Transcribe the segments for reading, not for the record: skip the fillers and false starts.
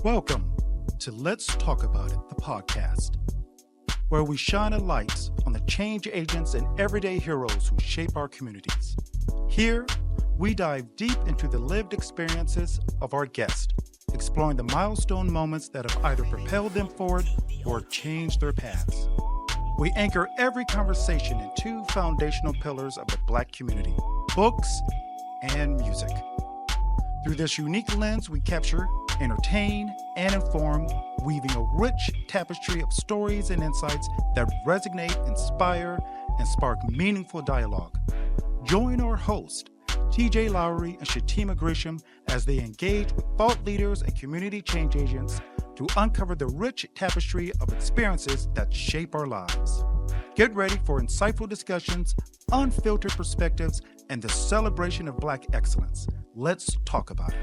Welcome to Let's Talk About It, the podcast, where we shine a light on the change agents and everyday heroes who shape our communities. Here, we dive deep into the lived experiences of our guests, exploring the milestone moments that have either propelled them forward or changed their paths. We anchor every conversation in two foundational pillars of the Black community: books and music. Through this unique lens, we capture, entertain, and inform, weaving a rich tapestry of stories and insights that resonate, inspire, and spark meaningful dialogue. Join our hosts, TJ Lowry and Shatema Gresham, as they engage with thought leaders and community change agents to uncover the rich tapestry of experiences that shape our lives. Get ready for insightful discussions, unfiltered perspectives, and the celebration of Black excellence. Let's talk about it.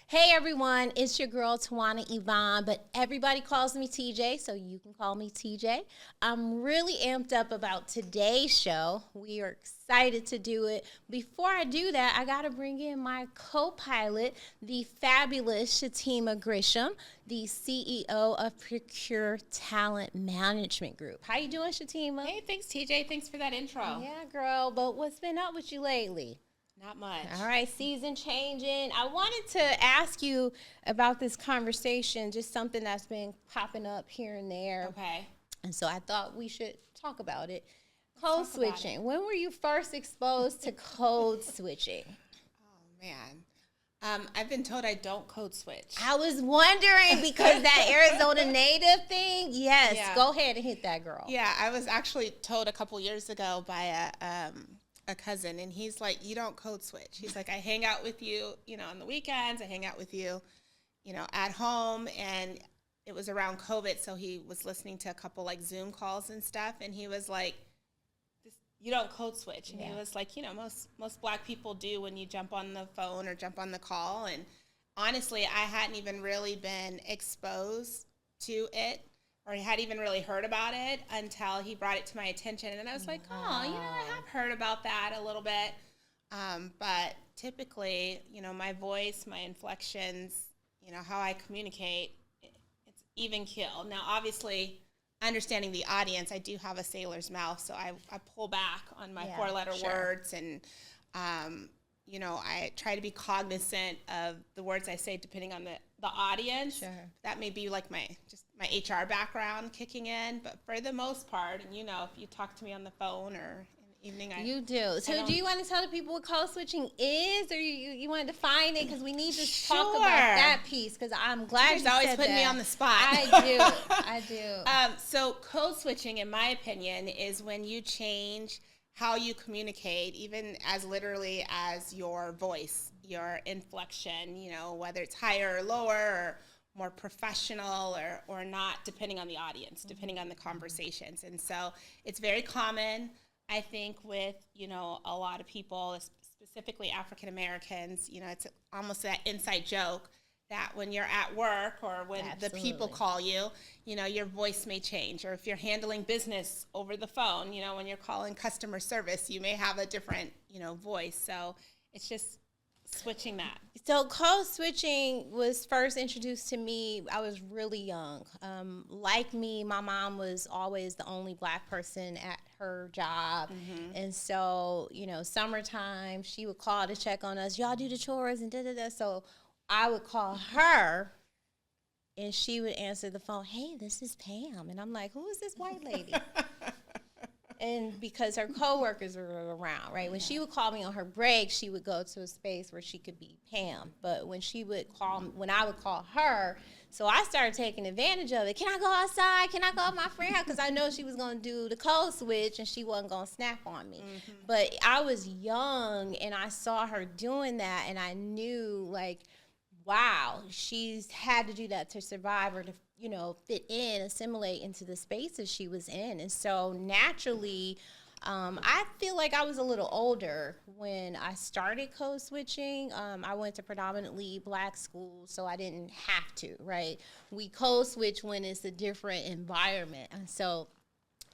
Hey everyone, it's your girl Tjuana Yvonne, but everybody calls me TJ, so you can call me TJ. I'm really amped up about today's show. We are excited to do it. Before I do that, I gotta bring in my co-pilot, the fabulous Shatema Gresham, the CEO of Procure Talent Management Group. How you doing, Shatema? Hey, thanks TJ. Thanks for that intro. Yeah, girl, but what's been up with you lately? Not much. All right, season changing. I wanted to ask you about this conversation, just something that's been popping up here and there. Okay. And so I thought we should talk about it. Code switching. When were you first exposed to code switching? Oh, man. I've been told I don't code switch. I was wondering because that Arizona native thing. Yes, Yeah. Go ahead and hit that, girl. Yeah, I was actually told a couple years ago by a cousin, and he's like, you don't code switch. He's like, I hang out with you, on the weekends. I hang out with you, at home. And it was around COVID, so he was listening to a couple like Zoom calls and stuff, and he was like, you don't code switch. And he was like, most Black people do when you jump on the phone or jump on the call. And honestly, I hadn't even really been exposed to it, or I hadn't even really heard about it until he brought it to my attention. And then I was like, I have heard about that a little bit. But typically, my voice, my inflections, how I communicate, it's even keel. Now, obviously, understanding the audience, I do have a sailor's mouth, so I pull back on my four-letter words. And, I try to be cognizant of the words I say depending on the audience. Sure. That may be like my HR background kicking in, but for the most part, and if you talk to me on the phone or in the evening, You do. So do you want to tell the people what code switching is, or you want to define it? Because we need to talk about that piece, because I'm glad you always said put me that. on the spot. I do. So code switching, in my opinion, is when you change how you communicate, even as literally as your voice, your inflection, whether it's higher or lower or more professional or not, depending on the audience, depending on the conversations. And so it's very common, I think, with, a lot of people, specifically African Americans, it's almost that inside joke that when you're at work or when the people call you, your voice may change. Or if you're handling business over the phone, when you're calling customer service, you may have a different, voice. So it's just switching that. So code switching was first introduced to me, I was really young. Like me, my mom was always the only Black person at her job. Mm-hmm. And so, summertime, she would call to check on us. Y'all do the chores and da-da-da. So I would call her, and she would answer the phone, hey, this is Pam. And I'm like, who is this white lady? And because her coworkers were around, right? When she would call me on her break, she would go to a space where she could be Pam. But when I would call her, so I started taking advantage of it. Can I go outside? Can I go to my friend's house? Because I know she was going to do the code switch, and she wasn't going to snap on me. Mm-hmm. But I was young, and I saw her doing that, and I knew, like, wow, she's had to do that to survive or to, fit in, assimilate into the spaces she was in. And so naturally, I feel like I was a little older when I started code switching. I went to predominantly Black schools, so I didn't have to, right? We code switch when it's a different environment. And so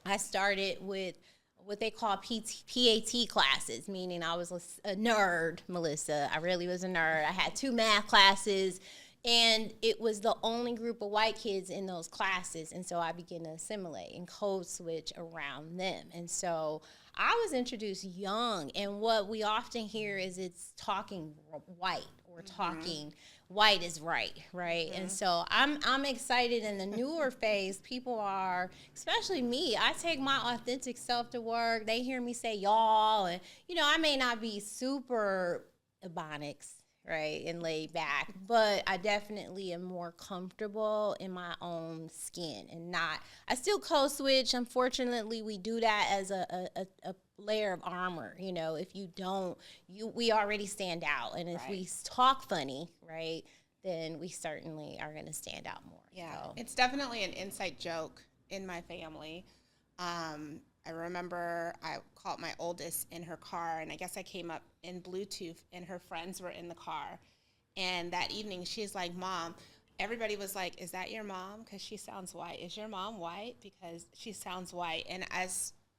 I started with what they call PAT classes, meaning I was a nerd, Melissa. I really was a nerd. I had 2 math classes, and it was the only group of white kids in those classes. And so I began to assimilate and code switch around them. And so I was introduced young, and what we often hear is it's talking white or talking white is right? And so I'm excited in the newer phase. People are, especially me, I take my authentic self to work. They hear me say y'all, and I may not be super ebonics, right, and laid back, but I definitely am more comfortable in my own skin and not. I still code switch. Unfortunately, we do that as a layer of armor. If you don't, we already stand out, and if we talk funny, right, then we certainly are going to stand out more. Yeah, so. It's definitely an inside joke in my family. I remember I called my oldest in her car, and I guess I came up in Bluetooth, and her friends were in the car. And that evening, she's like, Mom, everybody was like, is that your mom? Because she sounds white. Is your mom white? Because she sounds white. And I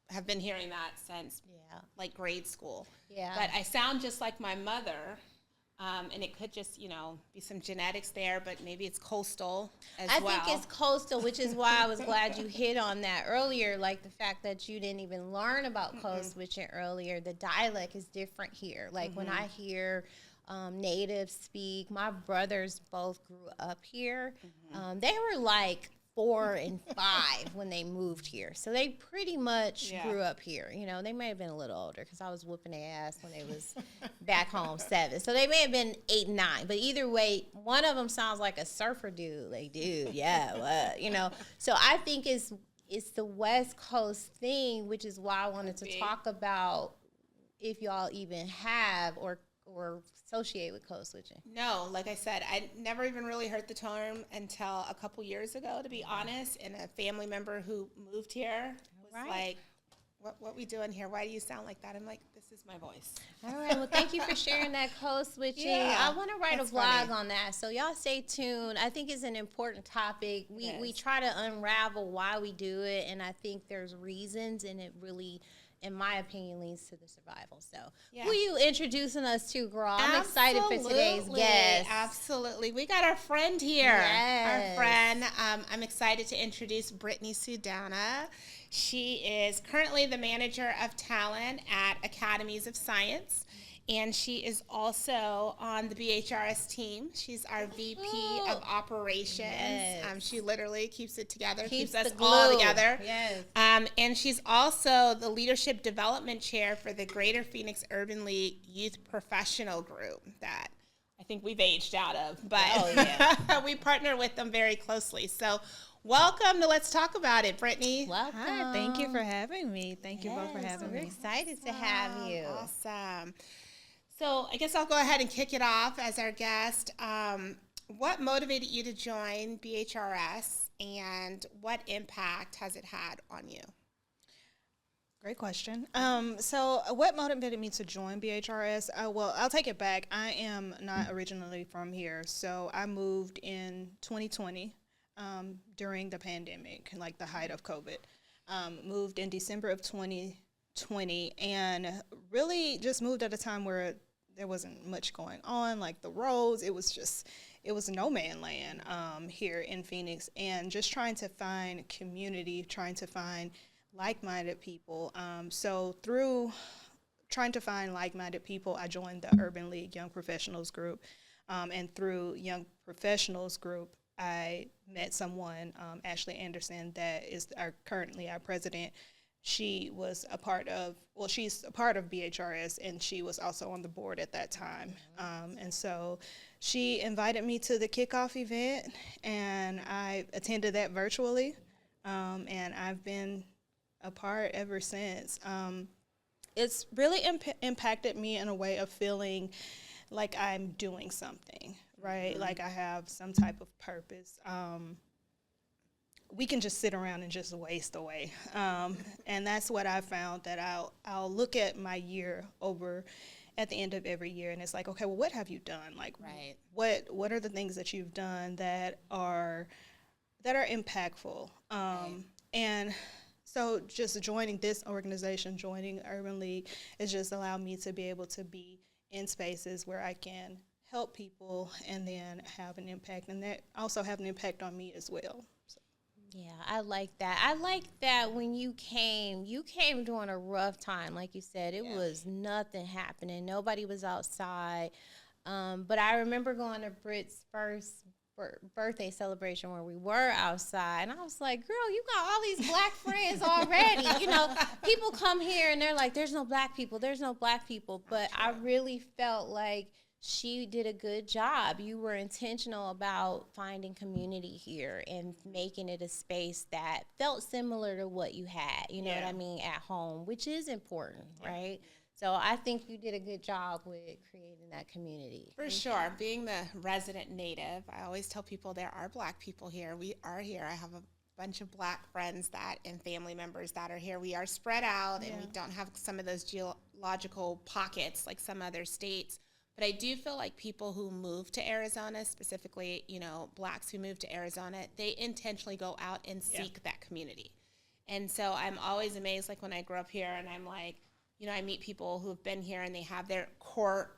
have been hearing that since like grade school. Yeah. But I sound just like my mother. And it could just, be some genetics there, but maybe it's coastal as well. I think it's coastal, which is why I was glad you hit on that earlier, like the fact that you didn't even learn about code switching earlier. The dialect is different here. Like when I hear natives speak, my brothers both grew up here. They were like 4 and 5 when they moved here. So they pretty much grew up here. They may have been a little older because I was whooping their ass when they was back home 7. So they may have been 8 and 9. But either way, one of them sounds like a surfer dude. Like, dude, what? So I think it's the West Coast thing, which is why I wanted to talk about if y'all even have or associate with code switching. No, like I said, I never even really heard the term until a couple years ago, to be honest. And a family member who moved here was like, what we doing here? Why do you sound like that? I'm like, this is my voice. All right. Well, thank you for sharing that code switching. I want to write a vlog on that. So y'all stay tuned. I think it's an important topic. We try to unravel why we do it. And I think there's reasons, and it really, in my opinion, leads to the survival. So who are you introducing us to, girl? I'm excited for today's guest. Absolutely. We got our friend here. Yes. Our friend. I'm excited to introduce Britney Sudana. She is currently the manager of talent at Academies of Science. And she is also on the BHRS team. She's our VP of operations. Yes. She literally keeps it together, keeps us all together. Yes. And she's also the leadership development chair for the Greater Phoenix Urban League Youth Professional Group that I think we've aged out of. But we partner with them very closely. So welcome to Let's Talk About It, Britney. Welcome. Hi, thank you for having me. Thank you both for having me. We're excited to have you. Awesome. So I guess I'll go ahead and kick it off as our guest. What motivated you to join BHRS, and what impact has it had on you? Great question. So what motivated me to join BHRS? Well, I'll take it back. I am not originally from here. So I moved in 2020 during the pandemic, like the height of COVID. Moved in December of 2020, and really just moved at a time where there wasn't much going on, like the roads. It was no man land here in Phoenix, and just trying to find community, trying to find like-minded people. So through trying to find like-minded people, I joined the Urban League Young Professionals Group, and through Young Professionals Group, I met someone, Ashley Anderson, that is currently our president. She was she's a part of BHRS, and she was also on the board at that time. And so she invited me to the kickoff event, and I attended that virtually, and I've been a part ever since. It's really impacted me in a way of feeling like I'm doing something, right? Mm-hmm. Like I have some type of purpose. We can just sit around and just waste away. And that's what I found, that I'll look at my year over at the end of every year, and it's like, okay, well, what have you done? Like, what are the things that you've done that are impactful? And So just joining this organization, joining Urban League, has just allowed me to be able to be in spaces where I can help people and then have an impact, and that also have an impact on me as well. So. Yeah, I like that. I like that when you came during a rough time. Like you said, it was nothing happening. Nobody was outside. But I remember going to Brit's first birthday celebration where we were outside, and I was like, girl, you got all these black friends already. You know, people come here and they're like, there's no black people, but I really felt like she did a good job. You were intentional about finding community here and making it a space that felt similar to what you had, you know what I mean, at home, which is important, right? So I think you did a good job with creating that community. For sure. Being the resident native, I always tell people there are black people here. We are here. I have a bunch of black friends and family members that are here. We are spread out, and we don't have some of those geological pockets like some other states. But I do feel like people who move to Arizona, specifically, you know, blacks who move to Arizona, they intentionally go out and seek that community. And so I'm always amazed, like when I grew up here and I'm like, you know, I meet people who have been here and they have their core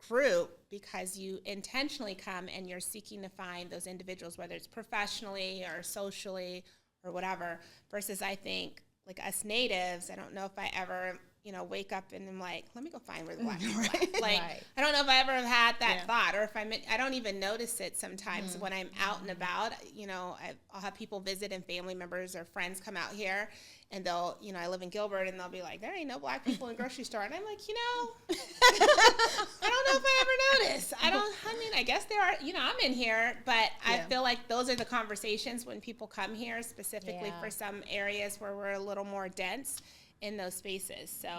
group because you intentionally come and you're seeking to find those individuals, whether it's professionally or socially or whatever, versus I think like us natives, I don't know if I ever, you know, wake up and I'm like, let me go find where the black people are. Like, I don't know if I ever have had that thought, or if I don't even notice it sometimes when I'm out and about. You know, I'll have people visit and family members or friends come out here, and they'll, you know, I live in Gilbert, and they'll be like, there ain't no black people in the grocery store. And I'm like, you know, I don't know if I ever noticed. I mean, I guess there are, you know, I'm in here, but I feel like those are the conversations when people come here, specifically for some areas where we're a little more dense in those spaces. So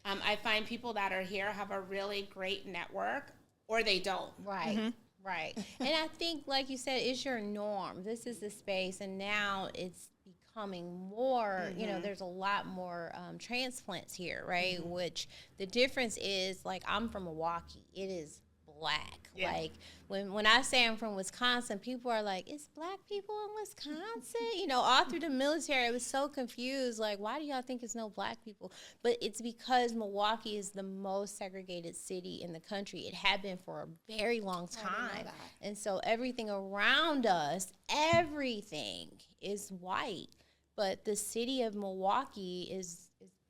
I find people that are here have a really great network, or they don't. Right. Right. And I think, like you said, it's your norm. This is the space, and now it's becoming more, you know, there's a lot more transplants here, right? Which the difference is, like, I'm from Milwaukee. It is black. Like, when I say I'm from Wisconsin, people are like, it's black people in Wisconsin? You know, all through the military, I was so confused. Like, why do y'all think it's no black people? But it's because Milwaukee is the most segregated city in the country. It had been for a very long time. And so everything around us, everything is white. But the city of Milwaukee is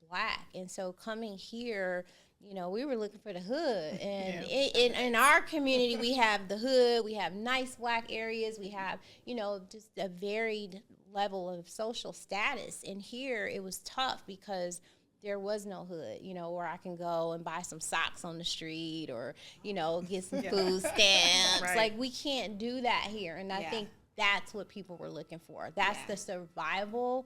black. And so coming here, you know, we were looking for the hood. And in our community, we have the hood. We have nice black areas. We have, you know, just a varied level of social status. And here it was tough because there was no hood, you know, where I can go and buy some socks on the street or, you know, get some food stamps. Like, we can't do that here. And I think that's what people were looking for. That's the survival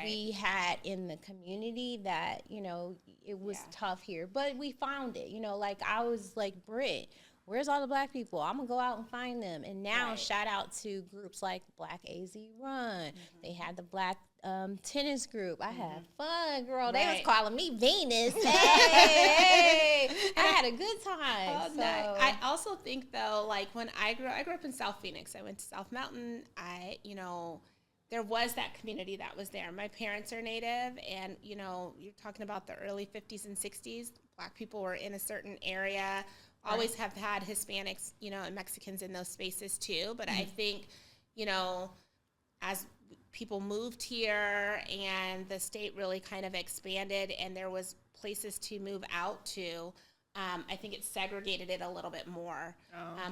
we had in the community that, you know, it was tough here. But we found it, you know, like I was like, Brit, where's all the black people? I'm going to go out and find them. And now shout out to groups like Black AZ Run. They had the Black tennis group. I had fun, girl. They was calling me Venus. Hey, I had a good time. So. I also think, though, like when I grew up in South Phoenix. I went to South Mountain. You know, there was that community that was there. My parents are Native, and, you know, you're talking about the early 50s and 60s. Black people were in a certain area. Always have had Hispanics, you know, and Mexicans in those spaces too. But I think, you know, as people moved here and the state really kind of expanded and there was places to move out to, I think it segregated it a little bit more.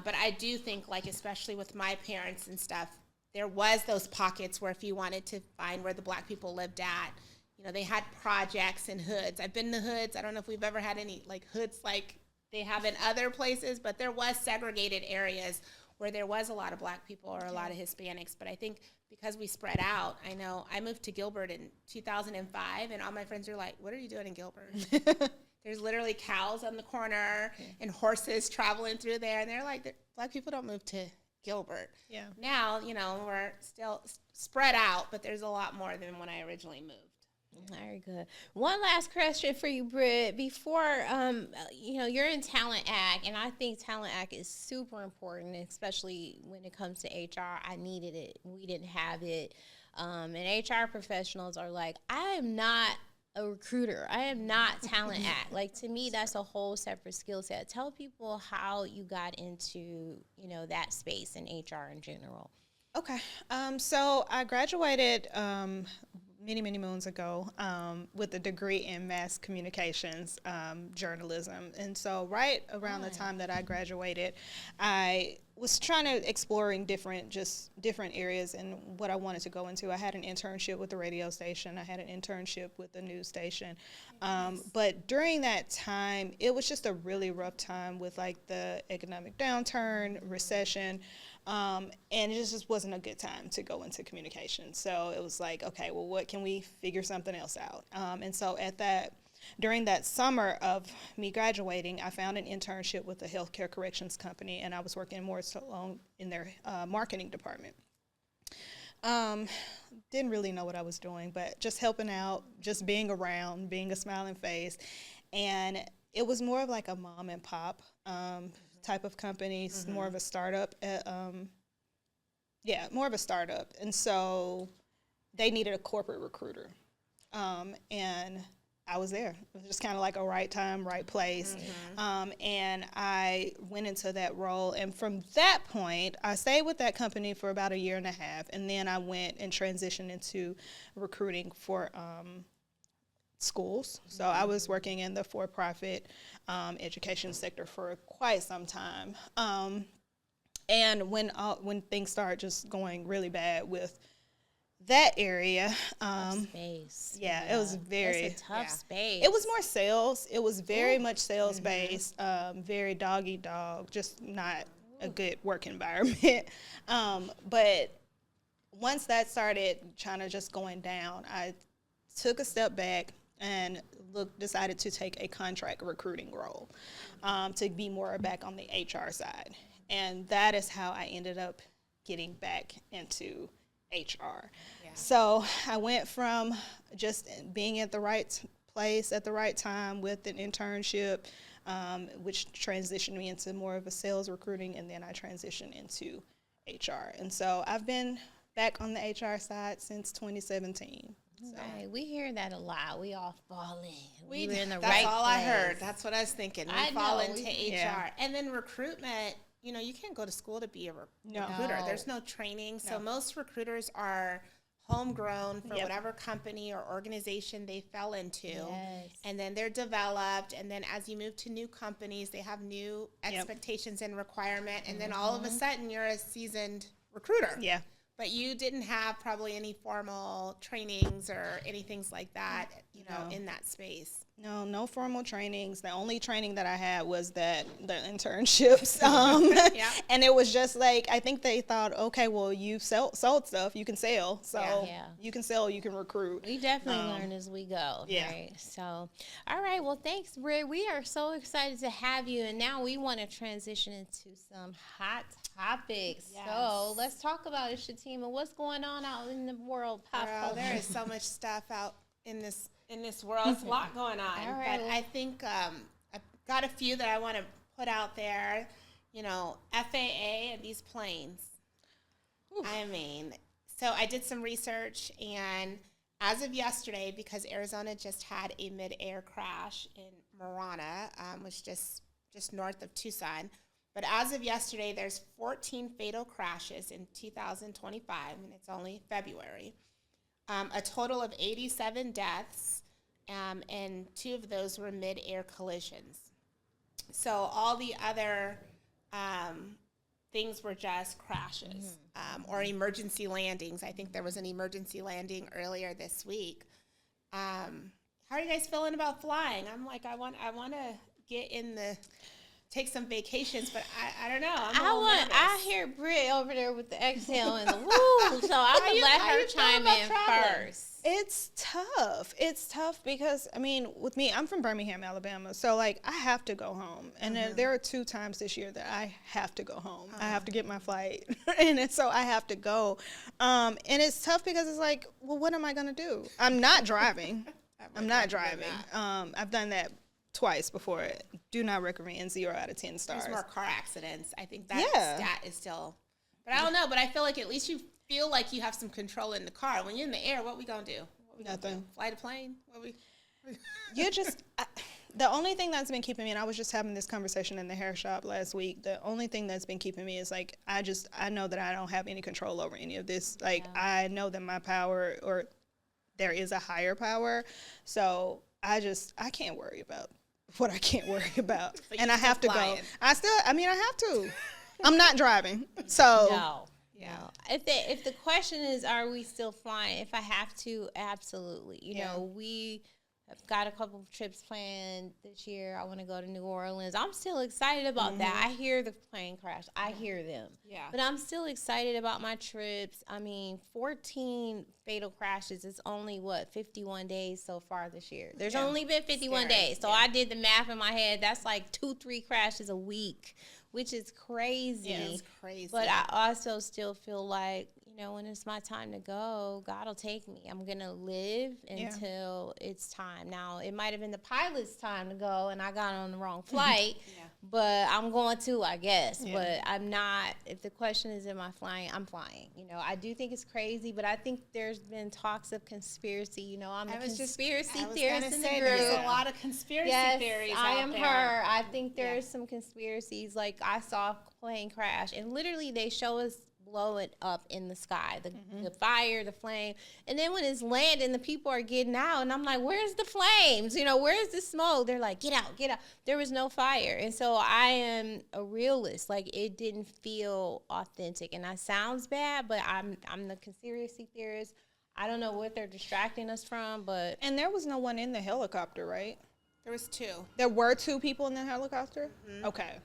But I do think, like, especially with my parents and stuff, there was those pockets where if you wanted to find where the black people lived at, you know, they had projects and hoods. I've been to hoods. I don't know if we've ever had any, like, hoods like they have in other places, but there was segregated areas where there was a lot of black people or a lot of Hispanics. But I think because we spread out, I know I moved to Gilbert in 2005, and all my friends are like, what are you doing in Gilbert? There's literally cows on the corner and horses traveling through there. And they're like, black people don't move to Gilbert. Now, you know, we're still spread out, but there's a lot more than when I originally moved. Very good. One last question for you, Brit. Before, you know, you're in Talent Act, and I think Talent Act is super important, especially when it comes to HR. I needed it. We didn't have it. And HR professionals are like, I am not a recruiter. I am not talent act. Like, to me, that's a whole separate skill set. Tell people how you got into, that space in HR in general. Okay. So I graduated many moons ago with a degree in mass communications, journalism. And so right around the time that I graduated, I was trying to exploring different areas and what I wanted to go into. I had an internship with the radio station. I had an internship with the news station. But during that time, it was just a really rough time with like the economic downturn, recession. And it just wasn't a good time to go into communication. So it was like, okay, well, what can we figure something else out? And so during that summer of me graduating, I found an internship with a healthcare corrections company, and I was working more so in their marketing department. Didn't really know what I was doing, but just helping out, just being around, being a smiling face. And it was more of like a mom and pop type of company, more of a startup. More of a startup. And so they needed a corporate recruiter. And I was there. It was just kind of like a right time, right place. And I went into that role. And from that point, I stayed with that company for about 1.5 years. And then I went and transitioned into recruiting for schools. So I was working in the for-profit education sector for quite some time. And when things started just going really bad with that area, space. It was it's a tough space. It was more sales. It was very much sales based, very dog, just not a good work environment. But once that started kind of just going down, I took a step back and decided to take a contract recruiting role to be more back on the HR side. And that is how I ended up getting back into HR. So I went from just being at the right place at the right time with an internship, which transitioned me into more of a sales recruiting, and then I transitioned into HR. And so I've been back on the HR side since 2017. So. Right, we hear that a lot. We all fall in. We were in the right That's all place. I heard. That's what I was thinking. We fall into HR. And then recruitment, you can't go to school to be a recruiter. There's no training. So most recruiters are homegrown for whatever company or organization they fell into. Yes. And then they're developed. And then as you move to new companies, they have new expectations and requirement. And then all of a sudden, you're a seasoned recruiter. Yeah. But you didn't have probably any formal trainings or anything like that, in that space. No formal trainings. The only training that I had was the internships. And it was just like, I think they thought, okay, well, you've sold stuff, you can sell. So you can sell, you can recruit. We definitely learn as we go. Right? So, all right. Well, thanks, Brit. We are so excited to have you. And now we want to transition into some hot topics. Yes. So let's talk about it, Shatema. What's going on out in the world? Pop culture? There is so much stuff out in this world. There's a lot going on. All right, but I think I've got a few that I want to put out there. FAA and these planes. Oof. I mean, so I did some research, and as of yesterday, because Arizona just had a mid-air crash in Marana, which just north of Tucson. But as of yesterday, there's 14 fatal crashes in 2025, and it's only February. A total of 87 deaths, and 2 of those were mid-air collisions. So all the other things were just crashes or emergency landings. I think there was an emergency landing earlier this week. How are you guys feeling about flying? I'm like, I want to get in take some vacations, but I don't know. I hear Brit over there with the exhale and the woo, so I'm going to let her chime in first. It's tough because, with me, I'm from Birmingham, Alabama, so, I have to go home. And there are 2 times this year that I have to go home. I have to get my flight, and so I have to go. And it's tough because it's like, well, what am I going to do? I'm not driving. I've done that twice before. Do not recommend. 0 out of 10 stars. There's more car accidents. I think that stat is still But I don't know. But I feel like at least you feel like you have some control in the car. When you're in the air, what we gonna do? Nothing. Fly the plane? You just the only thing that's been keeping me, and I was just having this conversation in the hair shop last week. The only thing that's been keeping me is like I know that I don't have any control over any of this. Like I know that my power, or there is a higher power, so I can't worry about what I can't worry about, and I have to go. I have to. I'm not driving, so no. If the question is, are we still flying? If I have to, absolutely. You know, we have got a couple of trips planned this year. I want to go to New Orleans. I'm still excited about that. I hear the plane crash. I hear them. Yeah. But I'm still excited about my trips. I mean, 14 fatal crashes is only, 51 days so far this year. There's only been 51 days. So I did the math in my head. That's like 2-3 crashes a week, which is crazy. Yeah, it's crazy. But I also still feel like, you know, when it's my time to go, God will take me. I'm going to live until it's time. Now, it might have been the pilot's time to go, and I got on the wrong flight, but I'm going to, I guess. Yeah. But I'm not, if the question is, am I flying, I'm flying. You know, I do think it's crazy, but I think there's been talks of conspiracy. You know, I'm a conspiracy theorist in the group. There's a lot of conspiracy theories I am out there. her. I think there's some conspiracies. Like, I saw a plane crash, and literally they show us blow it up in the sky, the fire, the flame, and then when it's landing, the people are getting out, and I'm like, where's the flames? You know, where's the smoke? They're like, get out, get out. There was no fire. And so I am a realist. Like, it didn't feel authentic, and that sounds bad, but I'm the conspiracy theorist. I don't know what they're distracting us from, but and there was no one in the helicopter, right? There was 2. There were 2 people in the helicopter. Okay.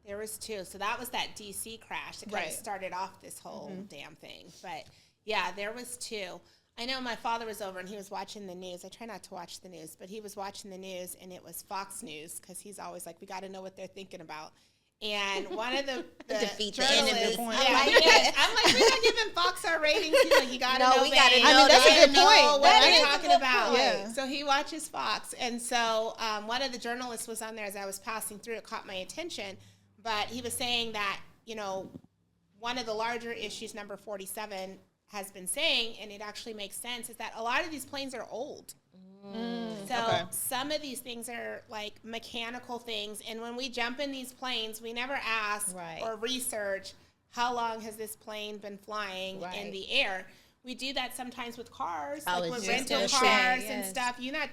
There was 2. So that was that DC crash that kind of started off this whole damn thing. But, yeah, there was 2. I know my father was over and he was watching the news. I try not to watch the news, but he was watching the news, and it was Fox News, because he's always like, we got to know what they're thinking about. And one of the defeat the journalists, enemy. I'm like, we're not giving Fox our ratings. He's like, you got to know. We got to know. I mean, that's a good point. What they're talking about. Yeah. So he watches Fox. And so one of the journalists was on there as I was passing through. It caught my attention. But he was saying that, you know, one of the larger issues, number 47, has been saying, and it actually makes sense, is that a lot of these planes are old. Some of these things are like mechanical things. And when we jump in these planes, we never ask or research how long has this plane been flying in the air. We do that sometimes with cars, like with rental cars and stuff. You're not,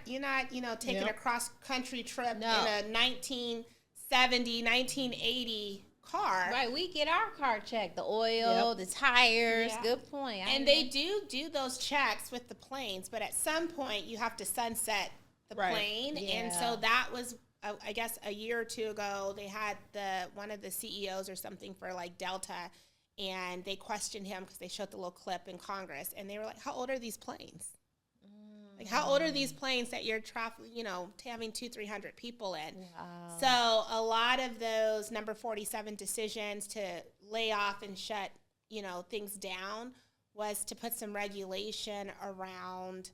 you know, taking a cross-country trip in a 1970, 1980 car. Right, we get our car checked, the oil, the tires. Good point. And they do those checks with the planes, but at some point you have to sunset the plane. And so that was, I guess, a year or 2 ago, they had one of the CEOs or something for like Delta, and they questioned him because they showed the little clip in Congress, and they were like, how old are these planes? Like, how old are these planes that you're having 200-300 people in? Wow. So a lot of those number 47 decisions to lay off and shut, you know, things down was to put some regulation around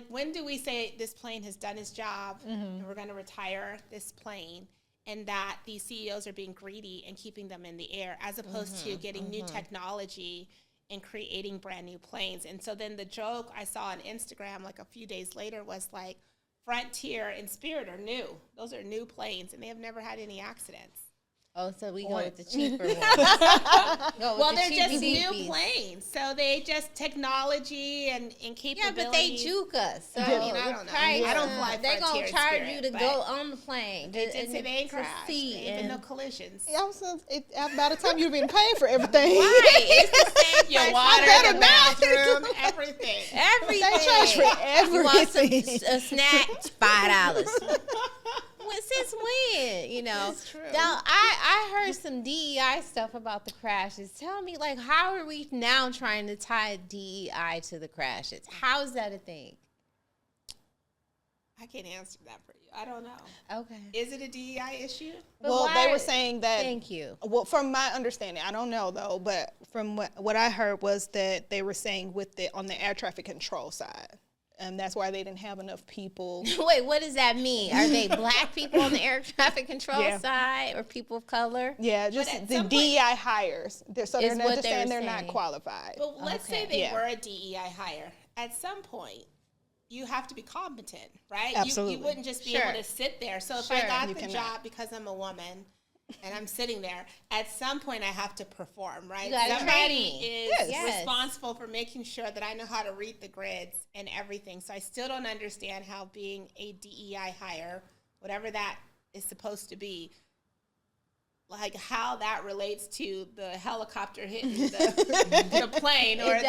when do we say this plane has done its job and we're going to retire this plane, and that these CEOs are being greedy and keeping them in the air as opposed to getting new technology and creating brand new planes. And so then the joke I saw on Instagram like a few days later was like, Frontier and Spirit are new. Those are new planes, and they have never had any accidents. Oh, so we go with the cheaper ones. They're just new planes. So they just technology and capability. Yeah, but they juke us. So I don't know. I don't fly They're going to charge you to go on the plane. They did say they ain't crashed. There ain't been no collisions. Yeah, by the time you've been paying for everything. Right. It's the same. Your water, your bathroom, everything. Everything. They charge for everything. You want a snack? $5. Since when? You know. That's true. Now, I heard some DEI stuff about the crashes. Tell me, like, how are we now trying to tie DEI to the crashes? How is that a thing? I can't answer that for you. I don't know. Okay. Is it a DEI issue? Well, they were saying that. Thank you. Well, from my understanding, I don't know though, but from what I heard was that they were saying on the air traffic control side. and that's why they didn't have enough people. Wait, what does that mean? Are they black people on the air traffic control Yeah. side, or people of color? Yeah, just the DEI hires. So they're not just saying they're not qualified. But let's say they Yeah. were a DEI hire. At some point, you have to be competent, right? Absolutely. You wouldn't just be Sure. able to sit there. So if Sure. I got You the cannot. job because I'm a woman and I'm sitting there, at some point I have to perform, right? You gotta Somebody train me. is Yes. responsible for making sure that I know how to read the grids and everything. So I still don't understand how being a DEI hire, whatever that is supposed to be, like how that relates to the helicopter hitting the plane or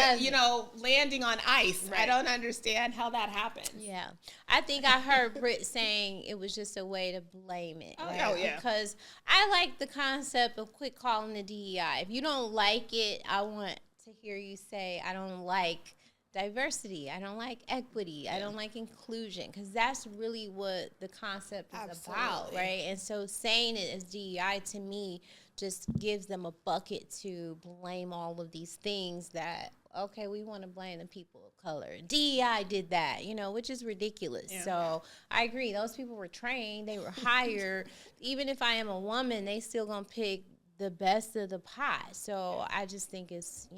landing on ice. Right. I don't understand how that happens. Yeah. I think I heard Brit saying it was just a way to blame it. Oh, right? yeah. Oh, yeah. Because I like the concept of quit calling the DEI. If you don't like it, I want to hear you say, I don't like diversity. I don't like equity. I don't like inclusion, because that's really what the concept is about, right? And so saying it as DEI to me just gives them a bucket to blame all of these things that, okay, we want to blame the people of color. DEI did that, which is ridiculous. Yeah. So I agree. Those people were trained. They were hired. Even if I am a woman, they still going to pick the best of the pot. So I just think it's,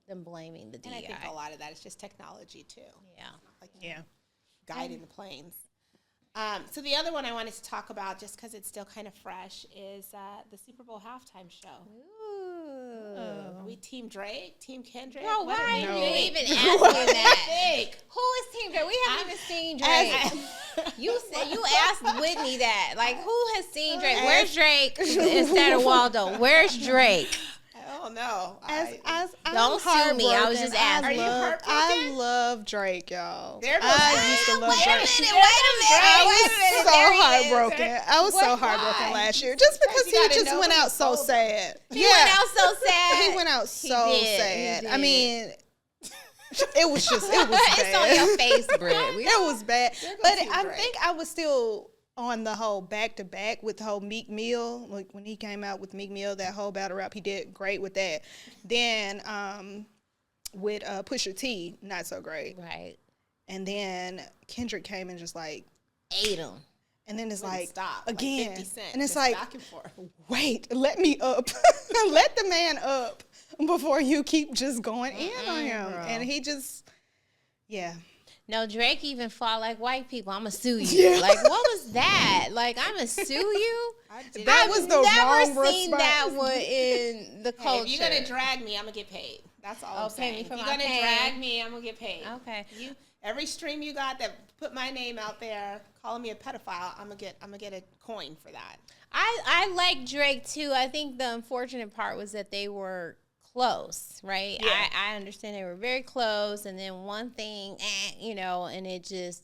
them blaming the DEI. And I think a lot of that is just technology too. Yeah. Like Yeah. guiding the planes. So the other one I wanted to talk about, just because it's still kind of fresh, is the Super Bowl halftime show. Ooh. Are we Team Drake, Team Kendrick? Bro, What why are are we you doing? even asking that? Drake. Who is Team Drake? We haven't even seen Drake. You said you asked Whitney that. Like, who has seen Drake? Where's Drake instead of Waldo? Where's Drake? I don't know. Don't sue me. I was just asking. Are you heartbroken? I love Drake, y'all. There goes I used to love Wait a Drake. minute. I was so There he is. heartbroken. I was so heartbroken last year, just because You he gotta just know went what out he so told them. sad. He went out so sad. He went out so did, he sad. I did. mean, it was bad. It's on your face, Brit. It was bad. goes But Team I Drake. think I was still on the whole back-to-back with the whole Meek Mill. Like when he came out with Meek Mill, that whole battle rap, he did great with that. Then with Pusha T, not so great. Right. And then Kendrick came and just like, Ate him. and then it's Wouldn't like, stop. again. Like 50 Cent, and it's just like, back and forth. wait, let me up. Let the man up before you keep just going in on him. girl. And he just, yeah. No, Drake even fought like white people. I'ma sue you. Yeah. Like, what was that? Like, I'ma sue you? That was the Never wrong seen response. that one in the Hey, culture. if you're gonna drag me, I'm gonna get paid. That's all I'm pay me saying. for If you're my gonna pain. drag me, I'm gonna get paid. Okay. Every stream you got that put my name out there, calling me a pedophile, I'm gonna get a coin for that. I like Drake too. I think the unfortunate part was that they were close, right? Yeah. I understand they were very close, and then one thing, and it just,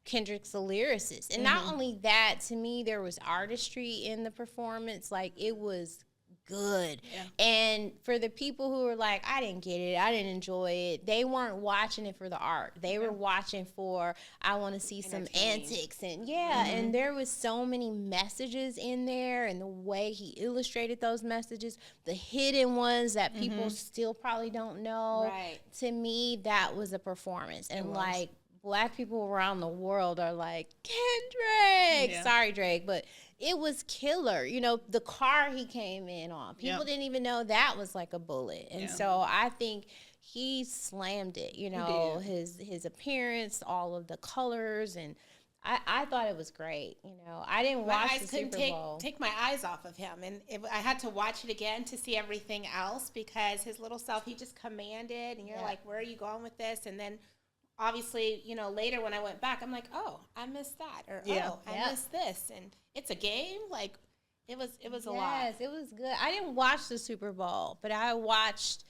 Kendrick's a lyricist. And not only that, to me, there was artistry in the performance. Like, it was good. Yeah. And for the people who were like, I didn't get it, I didn't enjoy it, they weren't watching it for the art. They were watching for, I want to see some antics. And and there was so many messages in there, and the way he illustrated those messages, the hidden ones that people still probably don't know. Right. To me, that was a performance. And like, Black people around the world are like, Kendrick, Yeah. sorry Drake, but it was killer. The car he came in on, people didn't even know that was like a bullet. And so I think he slammed it, did. his appearance, all of the colors, and I thought it was great. I didn't My watch eyes the couldn't Super Bowl. take my eyes off of him, and I had to watch it again to see everything else, because his little self, he just commanded, and you're like, where are you going with this? And then obviously, later when I went back, I'm like, oh, I missed that, or I missed this, and it's a game. Like, it was a lot. Yes, it was good. I didn't watch the Super Bowl, but I watched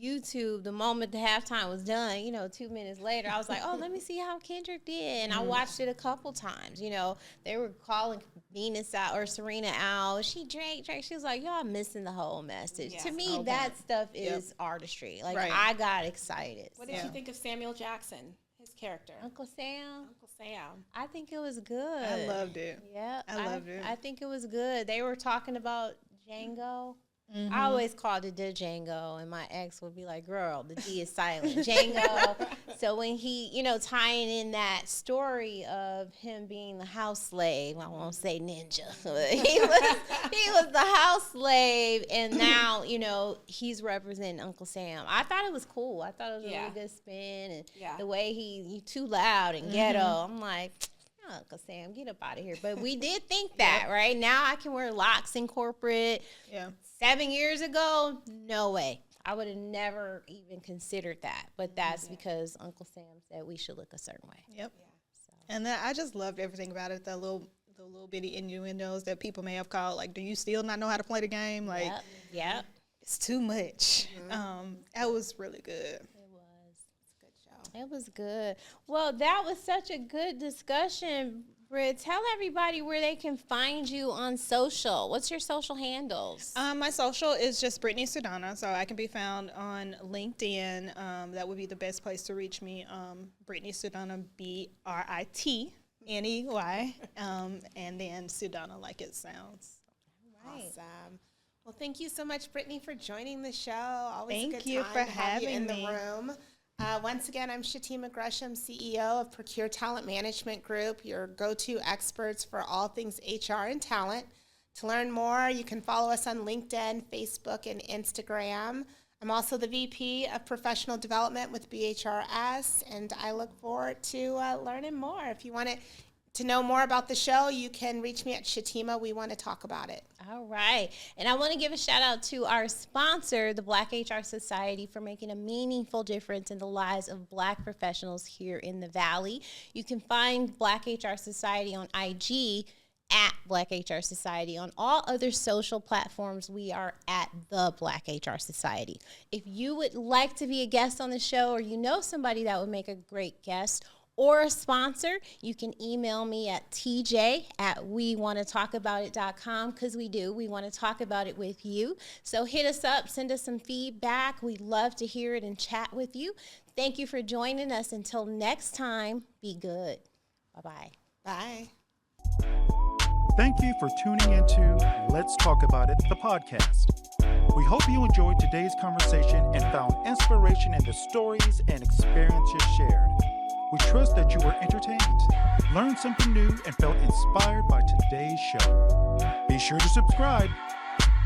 YouTube the moment the halftime was done. 2 minutes later, I was like, oh, let me see how Kendrick did. And I watched it a couple times. They were calling Venus out or Serena out. She Drake. She was like, y'all missing the whole message. Yes. To me, that stuff is artistry. Like, I got excited. What did you think of Samuel Jackson, his character? Uncle Sam? Uncle Sam. I think it was good. I loved it. Yeah. I loved it. I think it was good. They were talking about Django. I always called it the Django, and my ex would be like, girl, the D is silent. Django. So when he, tying in that story of him being the house slave, I won't say ninja. he was the house slave, and now, he's representing Uncle Sam. I thought it was cool. I thought it was a really good spin, and the way he too loud and ghetto. I'm like, Uncle Sam, get up out of here. But we did think that, right? Now I can wear locks in corporate. Yeah. 7 years ago, no way. I would have never even considered that. But that's because Uncle Sam said we should look a certain way. Yep. Yeah. So. And then I just loved everything about it. The little bitty innuendos that people may have called, like, do you still not know how to play the game? Like, yep. It's too much. That was really good. It was good. Well, that was such a good discussion. Brit, tell everybody where they can find you on social. What's your social handles? My social is just Britney Sudana, so I can be found on LinkedIn. That would be the best place to reach me. Britney Sudana, Britney, and then Sudana like it sounds. All right. Awesome. Well, thank you so much, Britney, for joining the show. Always thank a good you time for to have you in having the room. Once again, I'm Shatema Gresham, CEO of Procure Talent Management Group, your go-to experts for all things HR and talent. To learn more, you can follow us on LinkedIn, Facebook, and Instagram. I'm also the VP of Professional Development with BHRS, and I look forward to learning more. If you want to know more about the show, you can reach me at Shatema. We want to talk about it. All right. And I want to give a shout out to our sponsor, the Black HR Society, for making a meaningful difference in the lives of Black professionals here in the Valley. You can find Black HR Society on IG at Black HR Society. On all other social platforms, we are at the Black HR Society. If you would like to be a guest on the show, or you know somebody that would make a great guest, or a sponsor, you can email me at tj@wewannatotalkaboutit.com, because we want to talk about it with you. So hit us up, send us some feedback. We'd love to hear it and chat with you. Thank you for joining us. Until next time, be good. Bye-bye. Bye. Thank you for tuning into Let's Talk About It, the podcast. We hope you enjoyed today's conversation and found inspiration in the stories and experiences shared. We trust that you were entertained, learned something new, and felt inspired by today's show. Be sure to subscribe,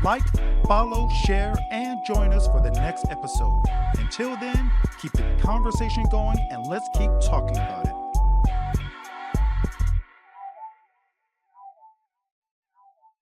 like, follow, share, and join us for the next episode. Until then, keep the conversation going, and let's keep talking about it.